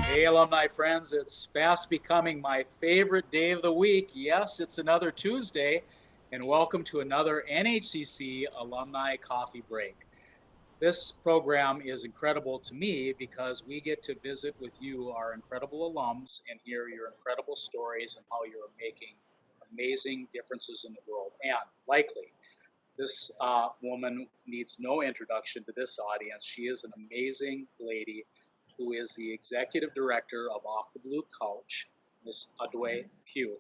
Hey, alumni friends, it's fast becoming my favorite day of the week. Yes, it's another Tuesday, and welcome to another NHCC Alumni Coffee Break. This program is incredible to me because we get to visit with you, our incredible alums, and hear your incredible stories and how you're making amazing differences in the world. And likely, this woman needs no introduction to this audience. She is an amazing lady who is the executive director of Off the Blue Couch, Miss Audua Pugh.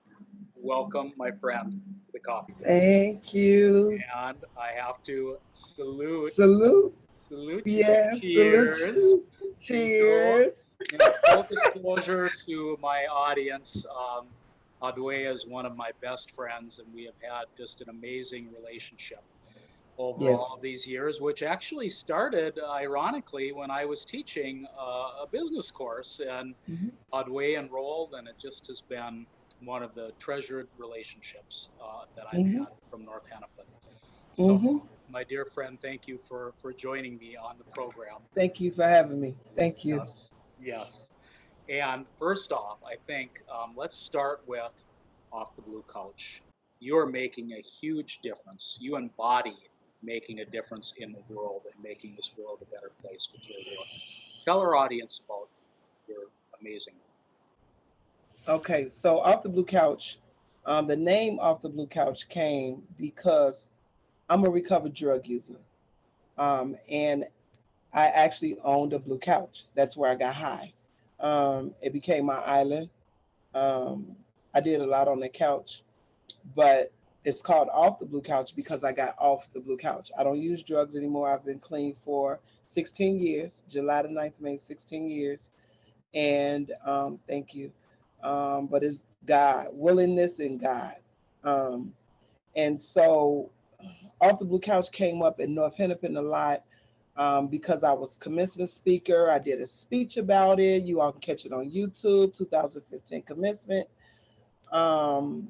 Welcome, my friend, to the coffee break. Thank you. And I have to Salute. salute you. Yeah, salute Cheers you. to you. Cheers. In full disclosure to my audience, Audua is one of my best friends, and we have had just an amazing relationship over Yes. all these years, which actually started, ironically, when I was teaching a business course, and Mm-hmm. Audua enrolled, and it just has been one of the treasured relationships that I've Mm-hmm. had from North Hennepin. So, Mm-hmm. my dear friend, thank you for joining me on the program. Thank you for having me. Thank you. Yes, yes. And first off, I think let's start with Off the Blue Couch. You're making a huge difference. You embody making a difference in the world and making this world a better place with your work. Tell our audience about your amazing work. Okay, so off the blue couch, the name off the blue couch came because I'm a recovered drug user. And I actually owned a blue couch. That's where I got high. It became my island. Um, I did a lot on the couch, but it's called off the blue couch because I got off the blue couch. I don't use drugs anymore. I've been clean for 16 years. July the 9th made 16 years. And thank you. But it's God, willingness in God. Um, and so off the blue couch came up in North Hennepin a lot because I was commencement speaker. I did a speech about it. You all can catch it on YouTube, 2015 commencement. Um,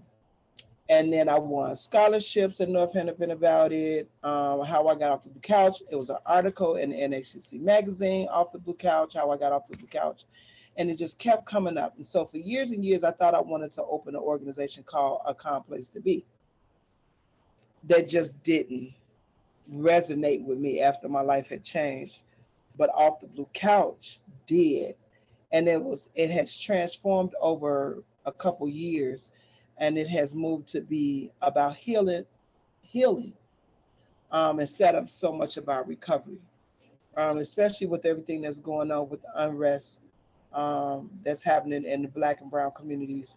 and then I won scholarships at North Hennepin about it. How I got off the blue couch. It was an article in the NHCC magazine, Off the Blue Couch, how I got off the blue couch. And it just kept coming up. And so for years and years, I thought I wanted to open an organization called A Calm Place to Be. That just didn't resonate with me after my life had changed. But Off the Blue Couch did. And it has transformed over a couple years, and it has moved to be about healing, instead of so much about recovery, especially with everything that's going on with the unrest that's happening in the black and brown communities,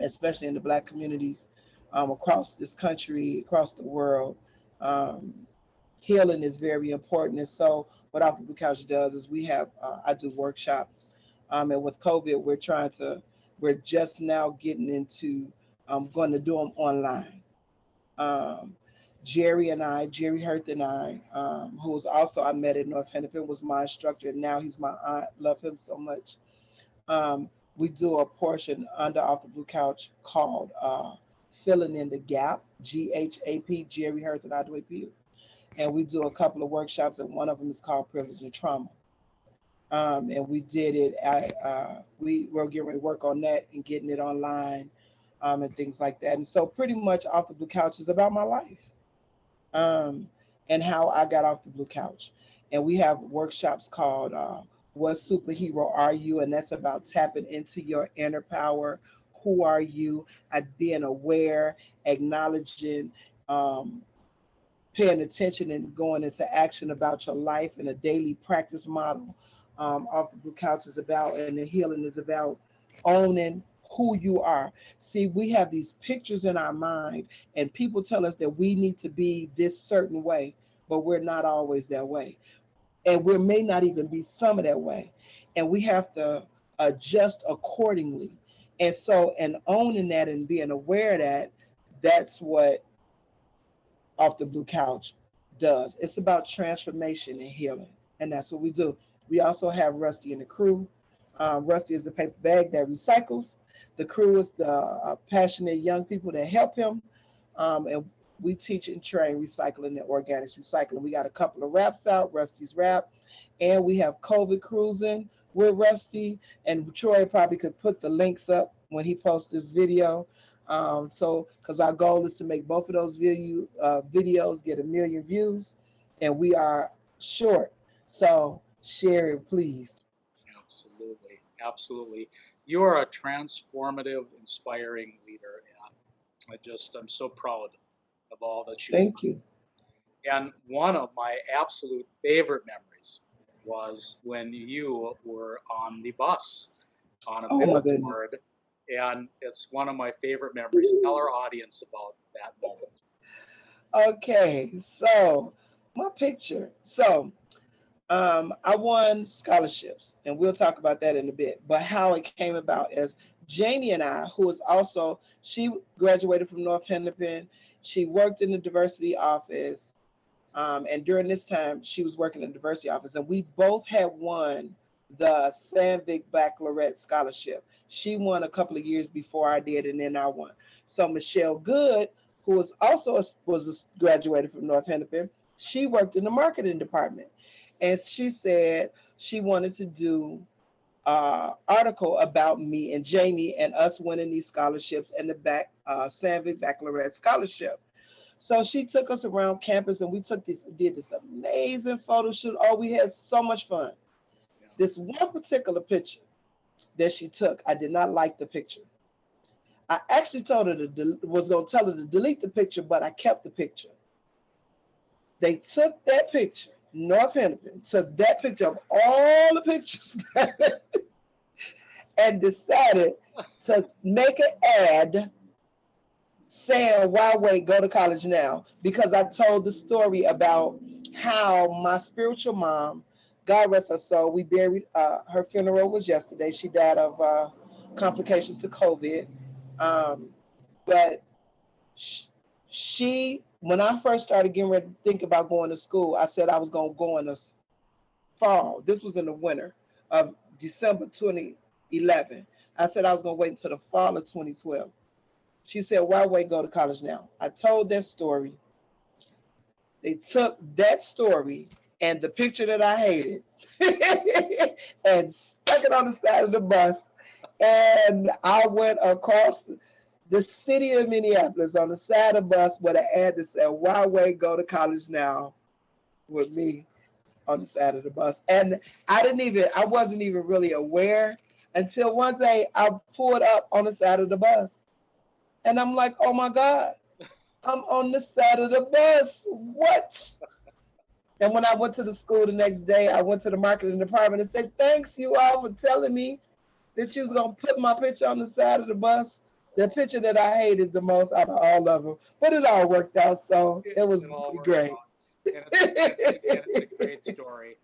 especially in the black communities across this country, across the world. Um, Healing is very important. And so, what Off the Blue Couch does is I do workshops. And with COVID, we're just now getting into going to do them online. Um, Jerry Hurth and I, who was also, I met in North Hennepin, was my instructor. And now he's my aunt. Love him so much. Um, we do a portion under Off the Blue Couch called Filling in the Gap, GHAP, Jerry Hurth and Audua Pugh. And we do a couple of workshops, and one of them is called Privilege and Trauma. And we did it we were getting ready to work on that and getting it online, and things like that. And so pretty much Off the Blue Couch is about my life, um, and how I got off the blue couch. And we have workshops called What Superhero Are You? And that's about tapping into your inner power. Who are you? At being aware, acknowledging, um, paying attention and going into action about your life and a daily practice model. Off the blue couch is about, and the healing is about owning who you are. See, we have these pictures in our mind, and people tell us that we need to be this certain way, but we're not always that way. And we may not even be some of that way. And we have to adjust accordingly. And so, and owning that and being aware of that, that's what Off the Blue Couch does. It's about transformation and healing, and that's what we do. We also have Rusty and the crew. Rusty is the paper bag that recycles. The crew is the passionate young people that help him, and we teach and train recycling and organics recycling. We got a couple of raps out, Rusty's Rap, and we have COVID cruising with Rusty. And Troy probably could put the links up when he posts this video. So, because our goal is to make both of those videos get 1 million views, and we are short. So, share it, please. Absolutely. Absolutely. You are a transformative, inspiring leader. And I'm so proud of all that you've Thank done. you. And one of my absolute favorite memories was when you were on the bus on a Oh my goodness. billboard. And it's one of my favorite memories. Tell our audience about that moment. Okay, so my picture. So I won scholarships, and we'll talk about that in a bit. But how it came about is Jamie and I, who is also, she graduated from North Hennepin. She worked in the diversity office. And during this time, she was working in the diversity office, and we both had won the Sandvik Baccalaureate Scholarship. She won a couple of years before I did, and then I won. So Michelle Good, who was also graduated from North Hennepin, she worked in the marketing department, and she said she wanted to do article about me and Jamie and us winning these scholarships and the Sandvik Baccalaureate Scholarship. So she took us around campus, and we did this amazing photo shoot. Oh, we had so much fun. Yeah. This one particular picture that she took, I did not like the picture. I actually told her was going to tell her to delete the picture, but I kept the picture. They took that picture, North Hennepin took that picture of all the pictures and decided to make an ad saying, why wait, go to college now? Because I told the story about how my spiritual mom, God rest her soul, we buried, her funeral was yesterday. She died of complications to COVID. Um, but she, when I first started getting ready to think about going to school, I said I was going to go in the fall. This was in the winter of December 2011. I said I was going to wait until the fall of 2012. She said, why wait, go to college now? I told that story. They took that story and the picture that I hated and stuck it on the side of the bus. And I went across the city of Minneapolis on the side of the bus with an ad that said, why wait, go to college now, with me on the side of the bus. And I wasn't even really aware until one day I pulled up on the side of the bus. And I'm like, oh my God, I'm on the side of the bus. What? And when I went to the school the next day, I went to the marketing department and said, thanks you all for telling me that you was going to put my picture on the side of the bus. The picture that I hated the most out of all of them. But it all worked out, so it was great. And it's a great story.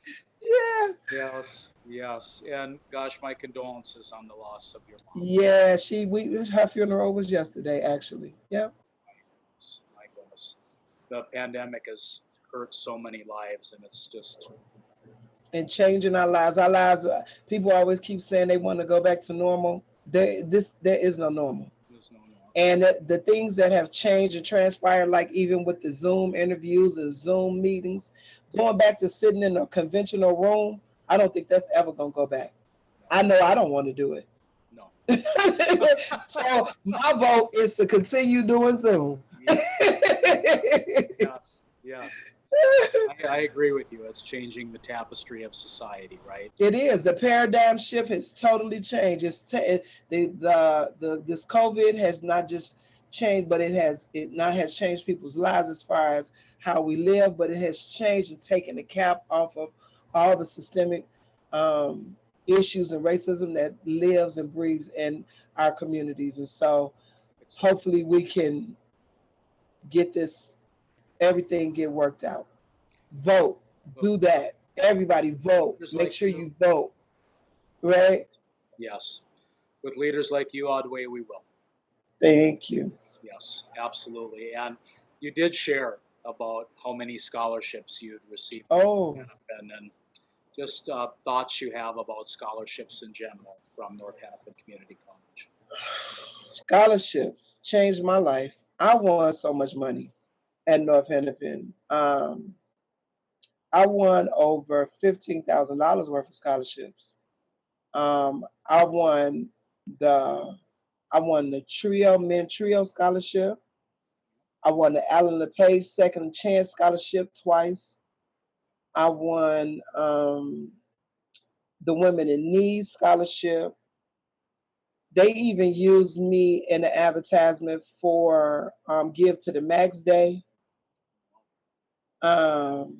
Yeah. Yes, yes. And gosh, my condolences on the loss of your mom. Yeah, her funeral was yesterday, actually. Yeah. My goodness. The pandemic has hurt so many lives, and it's just. And changing our lives. Our lives, people always keep saying they want to go back to normal. There is no normal. There's no normal. And the things that have changed and transpired, like even with the Zoom interviews and Zoom meetings, going back to sitting in a conventional room, I don't think that's ever going to go back. I know I don't want to do it. No. So my vote is to continue doing Zoom. Yes, yes. I agree with you. It's changing the tapestry of society, right? It is. The paradigm shift has totally changed. This COVID has not just changed, but it now has changed people's lives as far as how we live, but it has changed and taken the cap off of all the systemic issues and racism that lives and breathes in our communities. And so hopefully we can get everything get worked out. Vote. Do that. Everybody vote. Make sure you vote. Right? Yes. With leaders like you, Audua, we will. Thank you. Yes, absolutely. And you did share about how many scholarships you'd received. Oh. And just thoughts you have about scholarships in general from North Hennepin Community College. Scholarships changed my life. I won so much money. at North Hennepin. I won over $15,000 worth of scholarships. I won the trio men trio scholarship. I won the Allen LePage second chance scholarship twice. I won the Women in Need scholarship. They even used me in the advertisement for Give to the Max Day. Um,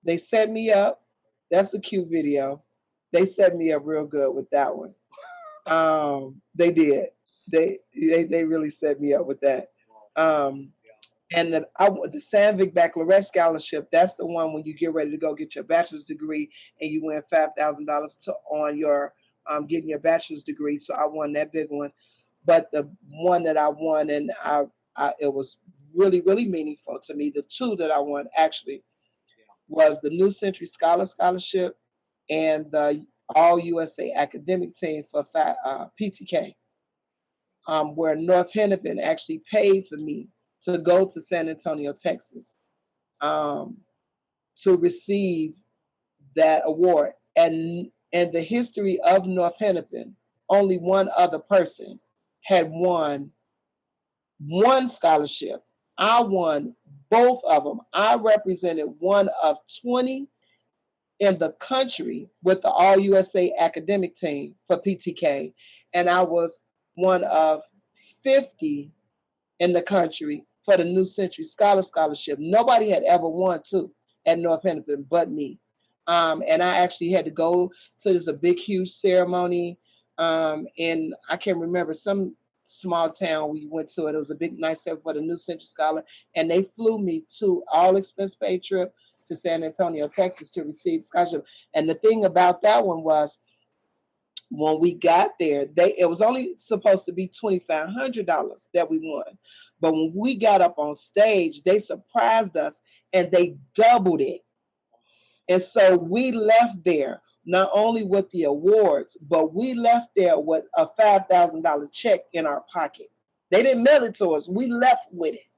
they set me up. That's a cute video. They set me up real good with that one. They did. They really set me up with that. Um, and the Sandvik Baccalaureate Scholarship, that's the one when you get ready to go get your bachelor's degree and you win $5,000 to on your getting your bachelor's degree. So I won that big one. But the one that I won, and it was really meaningful to me. The two that I won actually was the New Century Scholarship and the All USA Academic Team for PTK, where North Hennepin actually paid for me to go to San Antonio, Texas, um, to receive that award. And in the history of North Hennepin, only one other person had won one scholarship. I won both of them. I represented one of 20 in the country with the All USA Academic Team for PTK, and I was one of 50 in the country for the New Century Scholarship. Nobody had ever won two at North Hennepin but me. And I actually had to go to this a big, huge ceremony in, I can't remember, some small town we went to it. It was a big, nice ceremony for the New Century Scholar. And they flew me to all expense paid trip to San Antonio, Texas to receive scholarship. And the thing about that one was when we got there, it was only supposed to be $2,500 that we won. But when we got up on stage, they surprised us and they doubled it. And so we left there not only with the awards, but we left there with a $5,000 check in our pocket. They didn't mail it to us. We left with it.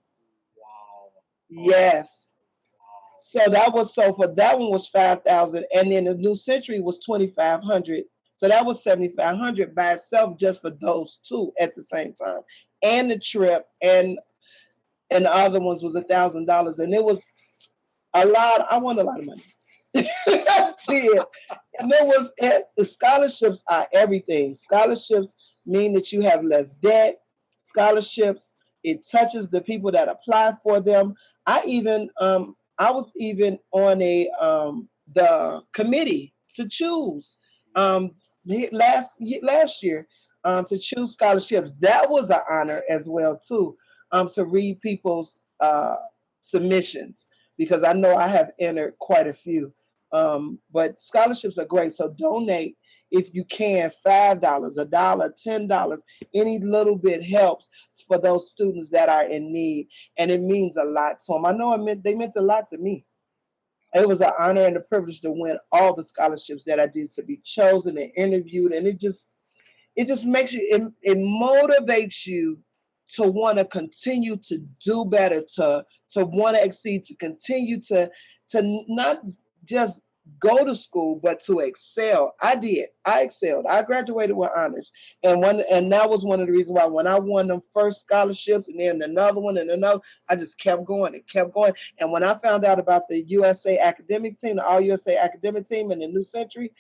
Wow. Yes. So for that one was 5,000, and then the New Century was 2,500. So that was 7,500 by itself just for those two at the same time, and the trip, and the other ones was $1,000, and it was a lot. I won a lot of money. I did. And the scholarships are everything. Scholarships mean that you have less debt. Scholarships, it touches the people that apply for them. I was even on the committee to choose last year to choose scholarships. That was an honor as well too, to read people's submissions, because I know I have entered quite a few. But scholarships are great. So donate if you can, $5, a dollar, $10, any little bit helps for those students that are in need, and it means a lot to them. I know they meant a lot to me. It was an honor and a privilege to win all the scholarships that I did, to be chosen and interviewed, and it just makes you, it motivates you to want to continue to do better, to want to exceed, to continue to not just go to school, but to excel. I did. I excelled. I graduated with honors, and that was one of the reasons why when I won them first scholarships, and then another one and another, I just kept going and kept going. And when I found out about the USA Academic Team, the All USA Academic Team, and the New Century,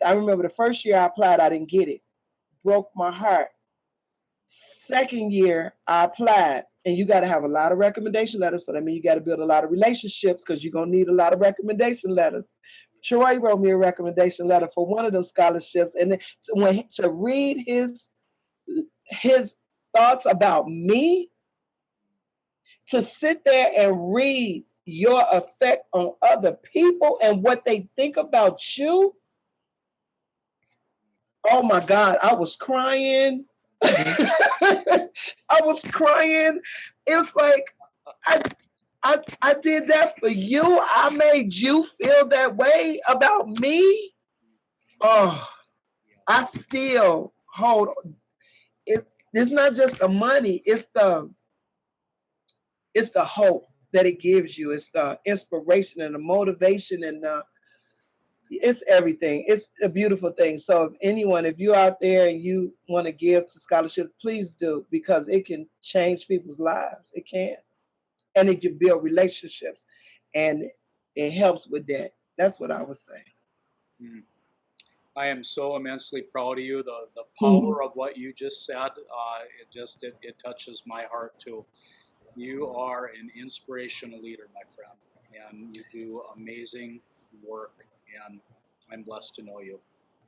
I remember the first year I applied, I didn't get it. Broke my heart. Second year I applied, and you got to have a lot of recommendation letters. So that means you got to build a lot of relationships, because you're gonna need a lot of recommendation letters. Troy wrote me a recommendation letter for one of those scholarships, and then to read his thoughts about me, to sit there and read your effect on other people and what they think about you. Oh my God, I was crying. I was crying. It's like I did that for you. I made you feel that way about me. Oh, I still hold. It's not just the money. It's the hope. that it gives you. It's the inspiration and the motivation and it's everything. It's a beautiful thing. So if anyone, if you're out there and you want to give to scholarship, please do because it can change people's lives. It can, and it can build relationships, and it helps with that. That's what I was saying. Mm. I am so immensely proud of you. The Mhm. power of what you just said, it touches my heart too. You are an inspirational leader, my friend, and you do amazing work. And I'm blessed to know you.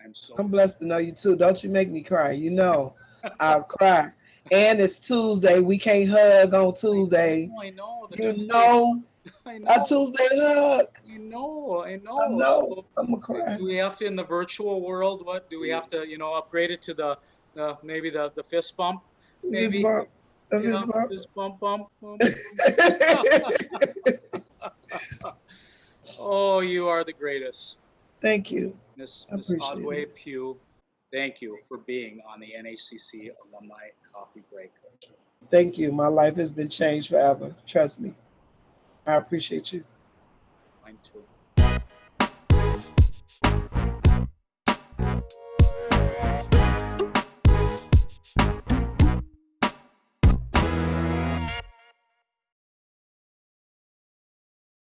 I'm so I'm blessed to know you too. Don't you make me cry. You know, I'll cry. And it's Tuesday. We can't hug on Tuesday. I know the You Tuesday. know, I a know. Tuesday hug. I I know. know. So, I'm gonna do cry. we have to in the virtual world? What do we have to, upgrade it to the maybe the fist bump? Fist Maybe, bump. A yeah, fist bump. fist bump, bump, bump. Oh, you are the greatest, Thank you. I Miss appreciate Audua it. Pugh. Thank you for being on the NHCC Alumni Coffee Break. Thank you. My life has been changed forever. Trust me. I appreciate you. Mine too.